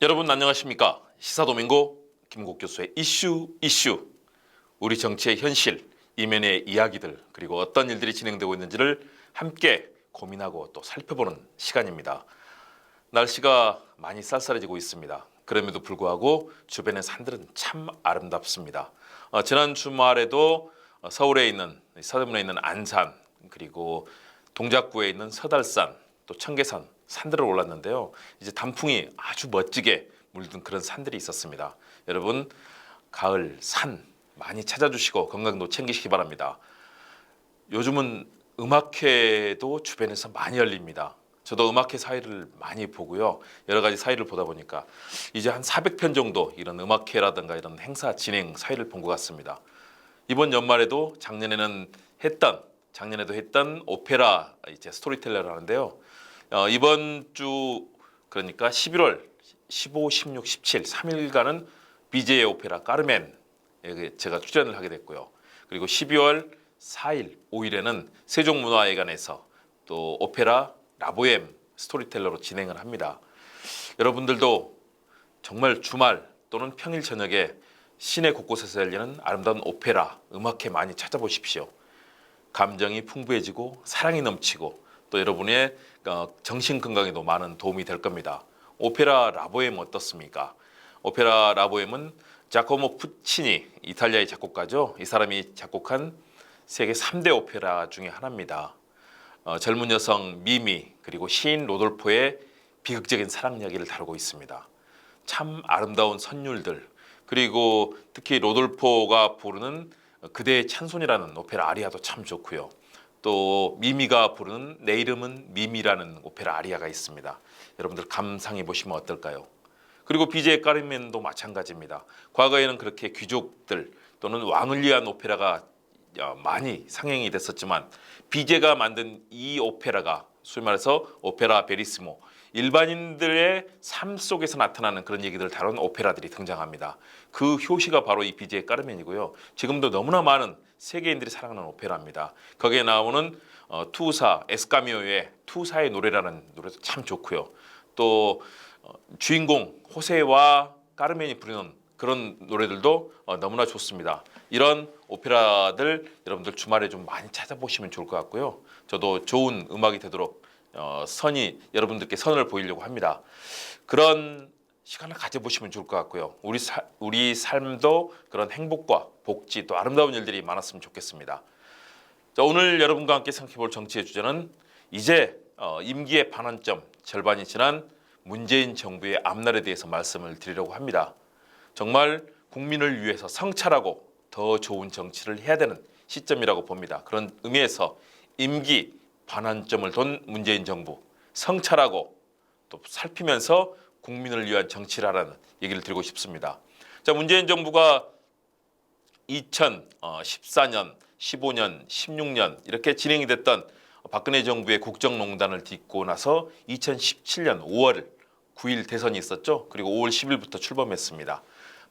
여러분 안녕하십니까? 시사도민고 김국 교수의 이슈. 우리 정치의 현실, 이면의 이야기들, 그리고 어떤 일들이 진행되고 있는지를 함께 고민하고 또 살펴보는 시간입니다. 날씨가 많이 쌀쌀해지고 있습니다. 그럼에도 불구하고 주변의 산들은 참 아름답습니다. 지난 주말에도 서울에 있는 서대문에 있는 안산, 그리고 동작구에 있는 서달산, 또 청계산 산들을 올랐는데요. 이제 단풍이 아주 멋지게 물든 그런 산들이 있었습니다. 여러분 가을 산 많이 찾아주시고 건강도 챙기시기 바랍니다. 요즘은 음악회도 주변에서 많이 열립니다. 저도 음악회 사회를 많이 보고요. 여러 가지 사회를 보다 보니까 이제 한 400편 정도 이런 음악회라든가 이런 행사 진행 사회를 본 것 같습니다. 이번 연말에도 작년에도 했던 오페라 이제 스토리텔러를 하는데요. 이번 주 그러니까 11월 15, 16, 17, 3일간은 비제의 오페라 까르멘에 제가 출연을 하게 됐고요. 그리고 12월 4일, 5일에는 세종문화회관에서 또 오페라 라보엠 스토리텔러로 진행을 합니다. 여러분들도 정말 주말 또는 평일 저녁에 시내 곳곳에서 열리는 아름다운 오페라, 음악회 많이 찾아보십시오. 감정이 풍부해지고 사랑이 넘치고 또 여러분의 정신 건강에도 많은 도움이 될 겁니다. 오페라 라보엠 어떻습니까? 오페라 라보엠은 자코모 푸치니, 이탈리아의 작곡가죠. 이 사람이 작곡한 세계 3대 오페라 중에 하나입니다. 젊은 여성 미미 그리고 시인 로돌포의 비극적인 사랑 이야기를 다루고 있습니다. 참 아름다운 선율들, 그리고 특히 로돌포가 부르는 그대의 찬송이라는 오페라 아리아도 참 좋고요. 또 미미가 부르는 내 이름은 미미라는 오페라 아리아가 있습니다. 여러분들 감상해 보시면 어떨까요? 그리고 비제의 까르멘도 마찬가지입니다. 과거에는 그렇게 귀족들 또는 왕을 위한 오페라가 많이 상영이 됐었지만 비제가 만든 이 오페라가 소위 말해서 오페라 베리시모, 일반인들의 삶 속에서 나타나는 그런 얘기들을 다룬 오페라들이 등장합니다. 그 효시가 바로 이 비제의 까르멘이고요. 지금도 너무나 많은 세계인들이 사랑하는 오페라입니다. 거기에 나오는 투사, 에스카미오의 투사의 노래라는 노래도 참 좋고요. 또 주인공 호세와 까르멘이 부르는 그런 노래들도 너무나 좋습니다. 이런 오페라들 여러분들 주말에 좀 많이 찾아보시면 좋을 것 같고요. 저도 좋은 음악이 되도록 여러분들께 선을 보이려고 합니다. 그런 시간을 가져보시면 좋을 것 같고요. 우리 삶도 그런 행복과 복지 또 아름다운 일들이 많았으면 좋겠습니다. 자, 오늘 여러분과 함께 생각해볼 정치의 주제는 이제 임기의 반환점 절반이 지난 문재인 정부의 앞날에 대해서 말씀을 드리려고 합니다. 정말 국민을 위해서 성찰하고 더 좋은 정치를 해야 되는 시점이라고 봅니다. 그런 의미에서 임기 반환점을 둔 문재인 정부 성찰하고 또 살피면서 국민을 위한 정치를 하라는 얘기를 드리고 싶습니다. 자, 문재인 정부가 2014년, 15년, 16년 이렇게 진행이 됐던 박근혜 정부의 국정농단을 딛고 나서 2017년 5월 9일 대선이 있었죠. 그리고 5월 10일부터 출범했습니다.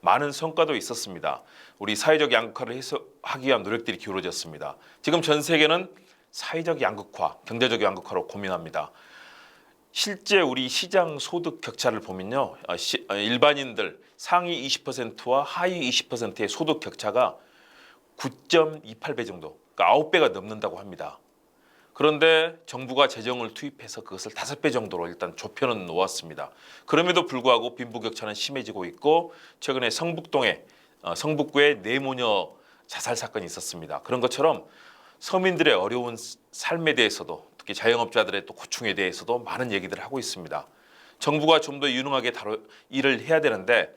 많은 성과도 있었습니다. 우리 사회적 양극화를 해소하기 위한 노력들이 기울어졌습니다. 지금 전 세계는 사회적 양극화, 경제적 양극화로 고민합니다. 실제 우리 시장 소득 격차를 보면요. 일반인들 상위 20%와 하위 20%의 소득 격차가 9.28배 정도, 그러니까 9배가 넘는다고 합니다. 그런데 정부가 재정을 투입해서 그것을 5배 정도로 일단 좁혀는 놓았습니다. 그럼에도 불구하고 빈부격차는 심해지고 있고 최근에 성북구의 내모녀 자살 사건이 있었습니다. 그런 것처럼 서민들의 어려운 삶에 대해서도 특히 자영업자들의 또 고충에 대해서도 많은 얘기들을 하고 있습니다. 정부가 좀 더 유능하게 일을 해야 되는데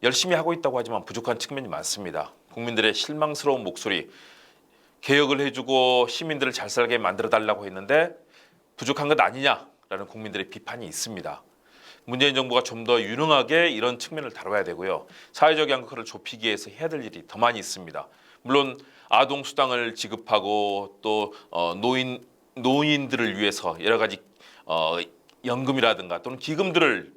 열심히 하고 있다고 하지만 부족한 측면이 많습니다. 국민들의 실망스러운 목소리, 개혁을 해주고 시민들을 잘 살게 만들어달라고 했는데 부족한 것 아니냐라는 국민들의 비판이 있습니다. 문재인 정부가 좀 더 유능하게 이런 측면을 다뤄야 되고요. 사회적 양극화를 좁히기 위해서 해야 될 일이 더 많이 있습니다. 물론 아동 수당을 지급하고 또 노인들을 위해서 여러 가지 연금이라든가 또는 기금들을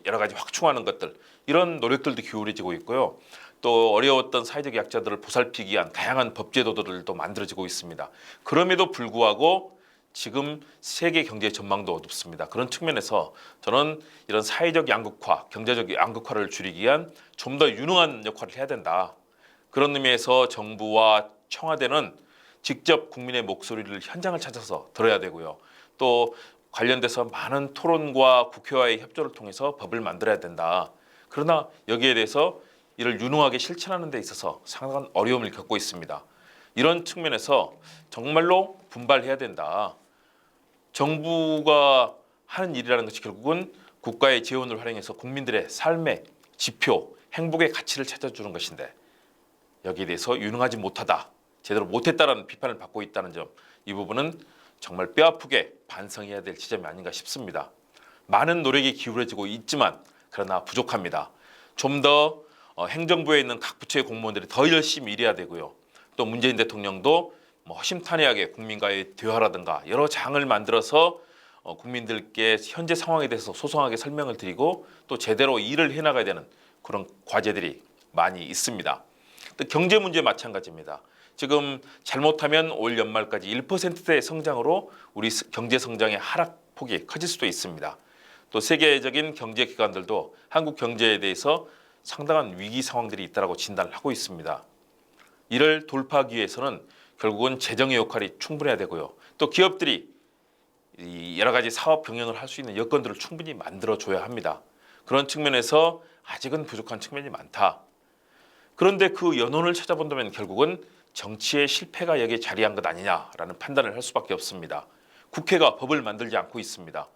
여러 가지 확충하는 것들 이런 노력들도 기울어지고 있고요. 또 어려웠던 사회적 약자들을 보살피기 위한 다양한 법제도들도 만들어지고 있습니다. 그럼에도 불구하고 지금 세계 경제 전망도 어둡습니다. 그런 측면에서 저는 이런 사회적 양극화, 경제적 양극화를 줄이기 위한 좀 더 유능한 역할을 해야 된다. 그런 의미에서 정부와 청와대는 직접 국민의 목소리를 현장을 찾아서 들어야 되고요. 또 관련돼서 많은 토론과 국회와의 협조를 통해서 법을 만들어야 된다. 그러나 여기에 대해서 이를 유능하게 실천하는 데 있어서 상당한 어려움을 겪고 있습니다. 이런 측면에서 정말로 분발해야 된다. 정부가 하는 일이라는 것이 결국은 국가의 재원을 활용해서 국민들의 삶의 지표, 행복의 가치를 찾아주는 것인데 여기에 대해서 유능하지 못하다, 제대로 못했다라는 비판을 받고 있다는 점, 이 부분은 정말 뼈아프게 반성해야 될 지점이 아닌가 싶습니다. 많은 노력이 기울어지고 있지만 그러나 부족합니다. 좀 더 행정부에 있는 각 부처의 공무원들이 더 열심히 일해야 되고요. 또 문재인 대통령도 허심탄회하게 국민과의 대화라든가 여러 장을 만들어서 국민들께 현재 상황에 대해서 소상하게 설명을 드리고 또 제대로 일을 해나가야 되는 그런 과제들이 많이 있습니다. 또 경제 문제 마찬가지입니다. 지금 잘못하면 올 연말까지 1%대의 성장으로 우리 경제 성장의 하락폭이 커질 수도 있습니다. 또 세계적인 경제 기관들도 한국 경제에 대해서 상당한 위기 상황들이 있다고 진단을 하고 있습니다. 이를 돌파하기 위해서는 결국은 재정의 역할이 충분해야 되고요. 또 기업들이 여러 가지 사업 병행을 할 수 있는 여건들을 충분히 만들어줘야 합니다. 그런 측면에서 아직은 부족한 측면이 많다. 그런데 그 연원을 찾아본다면 결국은 정치의 실패가 여기에 자리한 것 아니냐라는 판단을 할 수밖에 없습니다. 국회가 법을 만들지 않고 있습니다.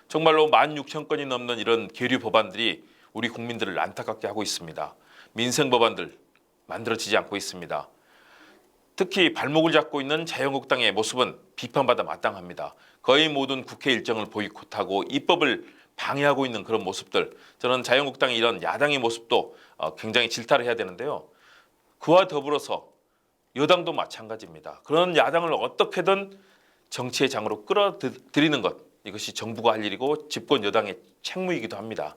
정말로 16,000건이 넘는 이런 계류 법안들이 우리 국민들을 안타깝게 하고 있습니다. 민생 법안들 만들어지지 않고 있습니다. 특히 발목을 잡고 있는 자유한국당의 모습은 비판받아 마땅합니다. 거의 모든 국회 일정을 보이콧하고 입법을 방해하고 있는 그런 모습들, 저는 자유한국당의 이런 야당의 모습도 굉장히 질타를 해야 되는데요. 그와 더불어서 여당도 마찬가지입니다. 그런 야당을 어떻게든 정치의 장으로 끌어들이는 것, 이것이 정부가 할 일이고 집권 여당의 책무이기도 합니다.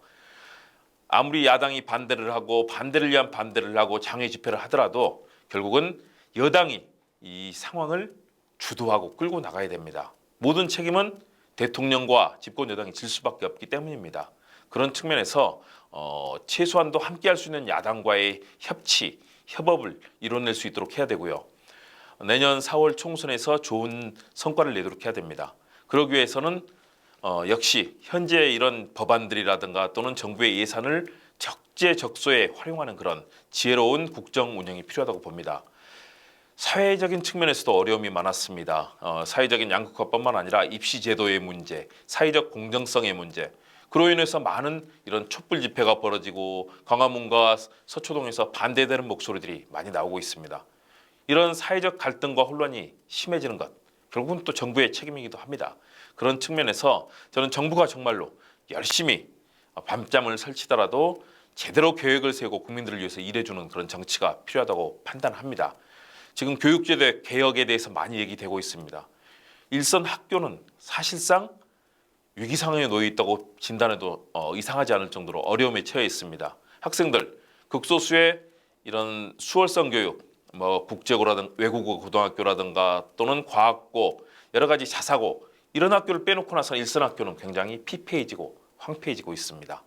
아무리 야당이 반대를 하고 반대를 위한 반대를 하고 장외 집회를 하더라도 결국은 여당이 이 상황을 주도하고 끌고 나가야 됩니다. 모든 책임은 대통령과 집권 여당이 질 수밖에 없기 때문입니다. 그런 측면에서 최소한도 함께할 수 있는 야당과의 협치, 협업을 이뤄낼 수 있도록 해야 되고요. 내년 4월 총선에서 좋은 성과를 내도록 해야 됩니다. 그러기 위해서는 역시 현재 이런 법안들이라든가 또는 정부의 예산을 적재적소에 활용하는 그런 지혜로운 국정 운영이 필요하다고 봅니다. 사회적인 측면에서도 어려움이 많았습니다. 사회적인 양극화뿐만 아니라 입시 제도의 문제, 사회적 공정성의 문제, 그로 인해서 많은 이런 촛불 집회가 벌어지고 광화문과 서초동에서 반대되는 목소리들이 많이 나오고 있습니다. 이런 사회적 갈등과 혼란이 심해지는 것, 결국은 또 정부의 책임이기도 합니다. 그런 측면에서 저는 정부가 정말로 열심히 밤잠을 설치더라도 제대로 계획을 세우고 국민들을 위해서 일해주는 그런 정치가 필요하다고 판단합니다. 지금 교육제도 개혁에 대해서 많이 얘기되고 있습니다. 일선 학교는 사실상 위기 상황에 놓여 있다고 진단해도 이상하지 않을 정도로 어려움에 처해 있습니다. 학생들 극소수의 이런 수월성 교육, 국제고라든가 외국어 고등학교라든가 또는 과학고 여러 가지 자사고 이런 학교를 빼놓고 나서 일선 학교는 굉장히 피폐해지고 황폐해지고 있습니다.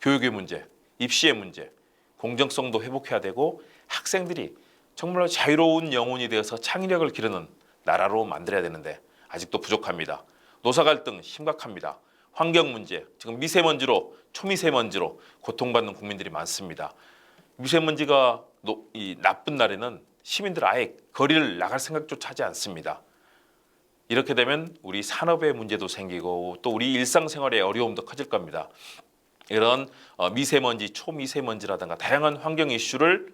교육의 문제, 입시의 문제, 공정성도 회복해야 되고 학생들이 정말로 자유로운 영혼이 되어서 창의력을 기르는 나라로 만들어야 되는데 아직도 부족합니다. 노사 갈등 심각합니다. 환경 문제, 지금 미세먼지로 초미세먼지로 고통받는 국민들이 많습니다. 미세먼지가 나쁜 날에는 시민들 아예 거리를 나갈 생각조차 하지 않습니다. 이렇게 되면 우리 산업의 문제도 생기고 또 우리 일상생활의 어려움도 커질 겁니다. 이런 미세먼지, 초미세먼지라든가 다양한 환경 이슈를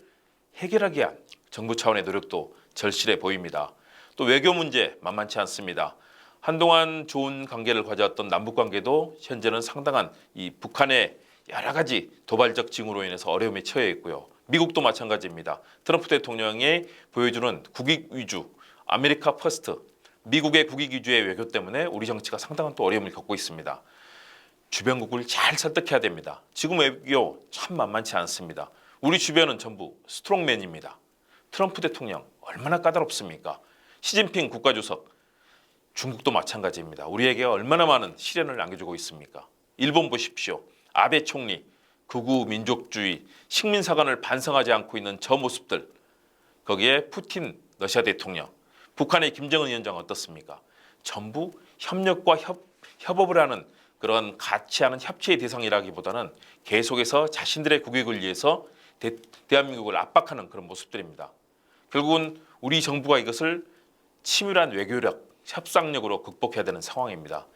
해결하기 위한 정부 차원의 노력도 절실해 보입니다. 또 외교 문제 만만치 않습니다. 한동안 좋은 관계를 가져왔던 남북 관계도 현재는 상당한 이 북한의 여러 가지 도발적 징후로 인해서 어려움에 처해 있고요. 미국도 마찬가지입니다. 트럼프 대통령이 보여주는 국익 위주, 아메리카 퍼스트, 미국의 국익 위주의 외교 때문에 우리 정치가 상당한 또 어려움을 겪고 있습니다. 주변국을 잘 설득해야 됩니다. 지금 외교 참 만만치 않습니다. 우리 주변은 전부 스트롱맨입니다. 트럼프 대통령 얼마나 까다롭습니까? 시진핑 국가주석, 중국도 마찬가지입니다. 우리에게 얼마나 많은 시련을 안겨주고 있습니까? 일본 보십시오. 아베 총리, 극우 민족주의, 식민사관을 반성하지 않고 있는 저 모습들. 거기에 푸틴 러시아 대통령, 북한의 김정은 위원장 어떻습니까? 전부 협력과 협업을 하는 그런 같이 하는 협치의 대상이라기보다는 계속해서 자신들의 국익을 위해서 대한민국을 압박하는 그런 모습들입니다. 결국은 우리 정부가 이것을 치밀한 외교력, 협상력으로 극복해야 되는 상황입니다.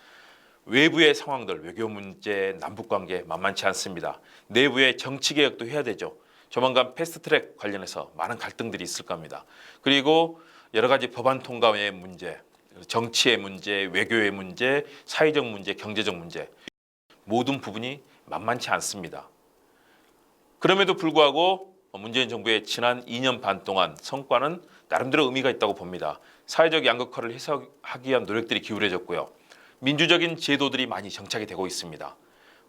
외부의 상황들, 외교 문제, 남북관계 만만치 않습니다. 내부의 정치개혁도 해야 되죠. 조만간 패스트트랙 관련해서 많은 갈등들이 있을 겁니다. 그리고 여러 가지 법안 통과의 문제, 정치의 문제, 외교의 문제, 사회적 문제, 경제적 문제 모든 부분이 만만치 않습니다. 그럼에도 불구하고 문재인 정부의 지난 2년 반 동안 성과는 나름대로 의미가 있다고 봅니다. 사회적 양극화를 해소하기 위한 노력들이 기울어졌고요. 민주적인 제도들이 많이 정착이 되고 있습니다.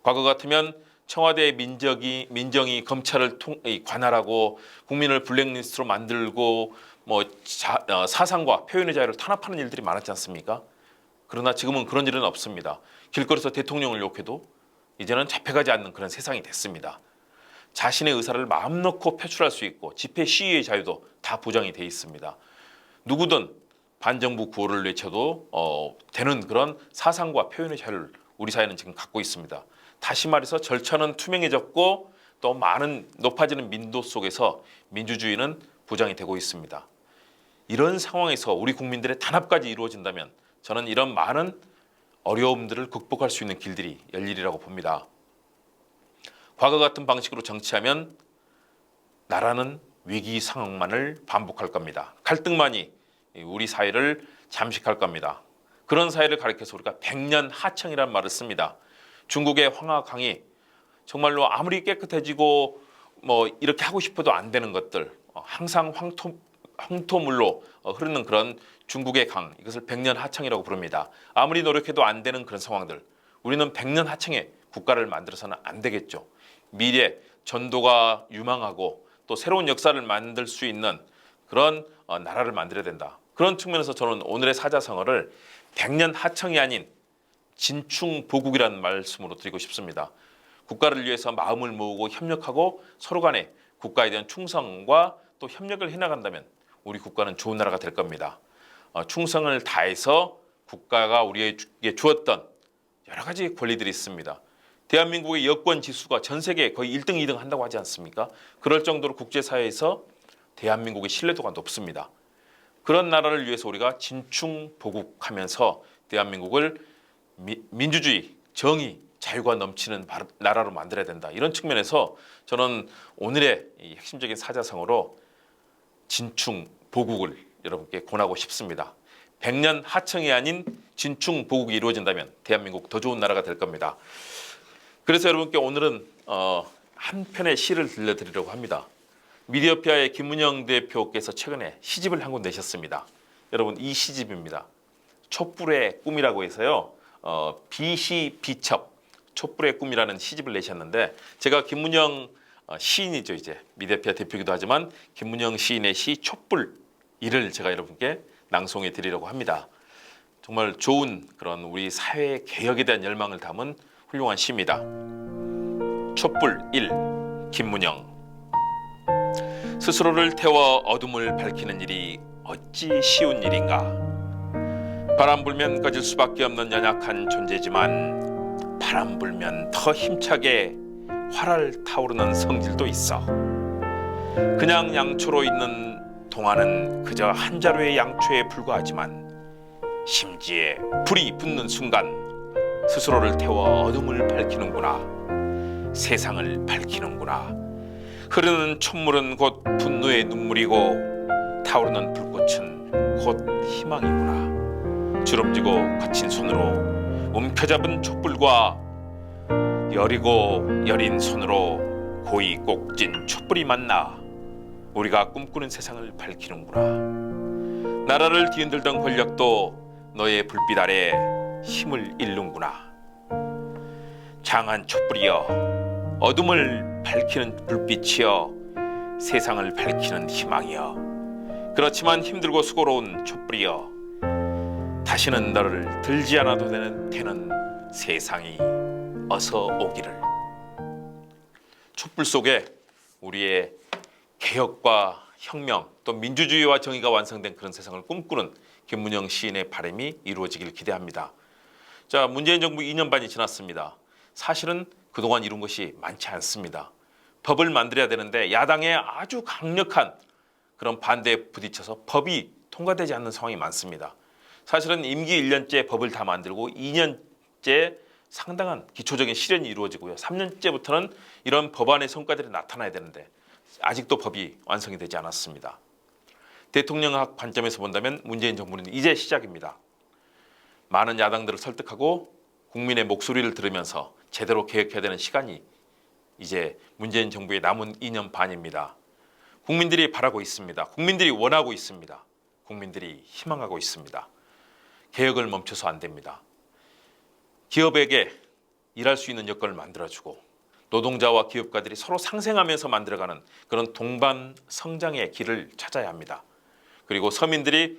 과거 같으면 청와대 민정이 검찰을 관할하고 국민을 블랙리스트로 만들고 사상과 표현의 자유를 탄압하는 일들이 많았지 않습니까? 그러나 지금은 그런 일은 없습니다. 길거리에서 대통령을 욕해도 이제는 잡혀가지 않는 그런 세상이 됐습니다. 자신의 의사를 마음 놓고 표출할 수 있고 집회 시위의 자유도 다 보장이 돼 있습니다. 누구든 반정부 구호를 외쳐도 되는 그런 사상과 표현의 자유를 우리 사회는 지금 갖고 있습니다. 다시 말해서 절차는 투명해졌고 또 많은 높아지는 민도 속에서 민주주의는 보장이 되고 있습니다. 이런 상황에서 우리 국민들의 단합까지 이루어진다면 저는 이런 많은 어려움들을 극복할 수 있는 길들이 열리리라고 봅니다. 과거 같은 방식으로 정치하면 나라는 위기 상황만을 반복할 겁니다. 갈등만이 우리 사회를 잠식할 겁니다. 그런 사회를 가리켜서 우리가 백년 하청이라는 말을 씁니다. 중국의 황하강이 정말로 아무리 깨끗해지고 이렇게 하고 싶어도 안 되는 것들, 항상 황토물로 흐르는 그런 중국의 강, 이것을 백년 하청이라고 부릅니다. 아무리 노력해도 안 되는 그런 상황들, 우리는 백년 하청의 국가를 만들어서는 안 되겠죠. 미래 전도가 유망하고 또 새로운 역사를 만들 수 있는 그런 나라를 만들어야 된다. 그런 측면에서 저는 오늘의 사자성어를 백년 하청이 아닌 진충보국이라는 말씀으로 드리고 싶습니다. 국가를 위해서 마음을 모으고 협력하고 서로 간에 국가에 대한 충성과 또 협력을 해나간다면 우리 국가는 좋은 나라가 될 겁니다. 충성을 다해서 국가가 우리에게 주었던 여러 가지 권리들이 있습니다. 대한민국의 여권 지수가 전 세계에 거의 1등, 2등 한다고 하지 않습니까? 그럴 정도로 국제사회에서 대한민국의 신뢰도가 높습니다. 그런 나라를 위해서 우리가 진충보국하면서 대한민국을 민주주의, 정의, 자유가 넘치는 나라로 만들어야 된다. 이런 측면에서 저는 오늘의 이 핵심적인 사자성어로 진충보국을 여러분께 권하고 싶습니다. 백년 하청이 아닌 진충보국이 이루어진다면 대한민국 더 좋은 나라가 될 겁니다. 그래서 여러분께 오늘은 한 편의 시를 들려드리려고 합니다. 미디어피아의 김문영 대표께서 최근에 시집을 한 권 내셨습니다. 여러분 이 시집입니다. 촛불의 꿈이라고 해서요. 비시비첩 촛불의 꿈이라는 시집을 내셨는데 제가 김문영 시인이죠. 이제 미디어피아 대표이기도 하지만 김문영 시인의 시 촛불 이를 제가 여러분께 낭송해 드리려고 합니다. 정말 좋은 그런 우리 사회 개혁에 대한 열망을 담은 훌륭한 시입니다. 촛불 1 김문영. 스스로를 태워 어둠을 밝히는 일이 어찌 쉬운 일인가. 바람 불면 꺼질 수밖에 없는 연약한 존재지만 바람 불면 더 힘차게 활활 타오르는 성질도 있어. 그냥 양초로 있는 동안은 그저 한 자루의 양초에 불과하지만 심지에 불이 붙는 순간 스스로를 태워 어둠을 밝히는구나. 세상을 밝히는구나. 흐르는 촛물은 곧 분노의 눈물이고 타오르는 불꽃은 곧 희망이구나. 주름지고 거친 손으로 움켜잡은 촛불과 여리고 여린 손으로 고이 꼭진 촛불이 만나 우리가 꿈꾸는 세상을 밝히는구나. 나라를 뒤흔들던 권력도 너의 불빛 아래 힘을 잃는구나. 장한 촛불이여, 어둠을 밝히는 불빛이여, 세상을 밝히는 희망이여. 그렇지만 힘들고 수고로운 촛불이여. 다시는 너를 들지 않아도 되는 세상이 어서 오기를. 촛불 속에 우리의 개혁과 혁명 또 민주주의와 정의가 완성된 그런 세상을 꿈꾸는 김문영 시인의 바람이 이루어지길 기대합니다. 자, 문재인 정부 2년 반이 지났습니다. 사실은 그동안 이룬 것이 많지 않습니다. 법을 만들어야 되는데 야당의 아주 강력한 그런 반대에 부딪혀서 법이 통과되지 않는 상황이 많습니다. 사실은 임기 1년째 법을 다 만들고 2년째 상당한 기초적인 실현이 이루어지고요. 3년째부터는 이런 법안의 성과들이 나타나야 되는데 아직도 법이 완성이 되지 않았습니다. 대통령학 관점에서 본다면 문재인 정부는 이제 시작입니다. 많은 야당들을 설득하고 국민의 목소리를 들으면서 제대로 개혁해야 되는 시간이 이제 문재인 정부의 남은 2년 반입니다. 국민들이 바라고 있습니다. 국민들이 원하고 있습니다. 국민들이 희망하고 있습니다. 개혁을 멈춰서 안 됩니다. 기업에게 일할 수 있는 여건을 만들어주고 노동자와 기업가들이 서로 상생하면서 만들어가는 그런 동반 성장의 길을 찾아야 합니다. 그리고 서민들이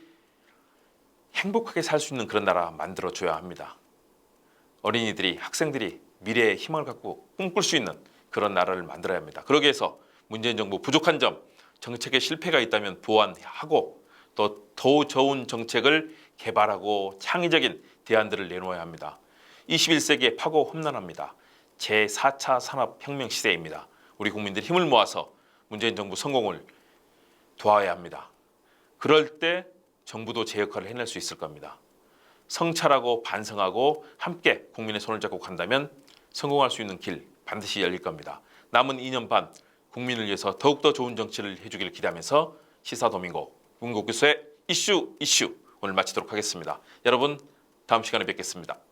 행복하게 살 수 있는 그런 나라 만들어줘야 합니다. 어린이들이, 학생들이 미래의 희망을 갖고 꿈꿀 수 있는 그런 나라를 만들어야 합니다. 그러기 위해서 문재인 정부 부족한 점, 정책의 실패가 있다면 보완하고 또 더 좋은 정책을 개발하고 창의적인 대안들을 내놓아야 합니다. 21세기의 파고 험난합니다. 제4차 산업혁명 시대입니다. 우리 국민들이 힘을 모아서 문재인 정부 성공을 도와야 합니다. 그럴 때 정부도 제 역할을 해낼 수 있을 겁니다. 성찰하고 반성하고 함께 국민의 손을 잡고 간다면 성공할 수 있는 길 반드시 열릴 겁니다. 남은 2년 반 국민을 위해서 더욱더 좋은 정치를 해주기를 기대하면서 시사도민고 문국교수의 이슈 오늘 마치도록 하겠습니다. 여러분 다음 시간에 뵙겠습니다.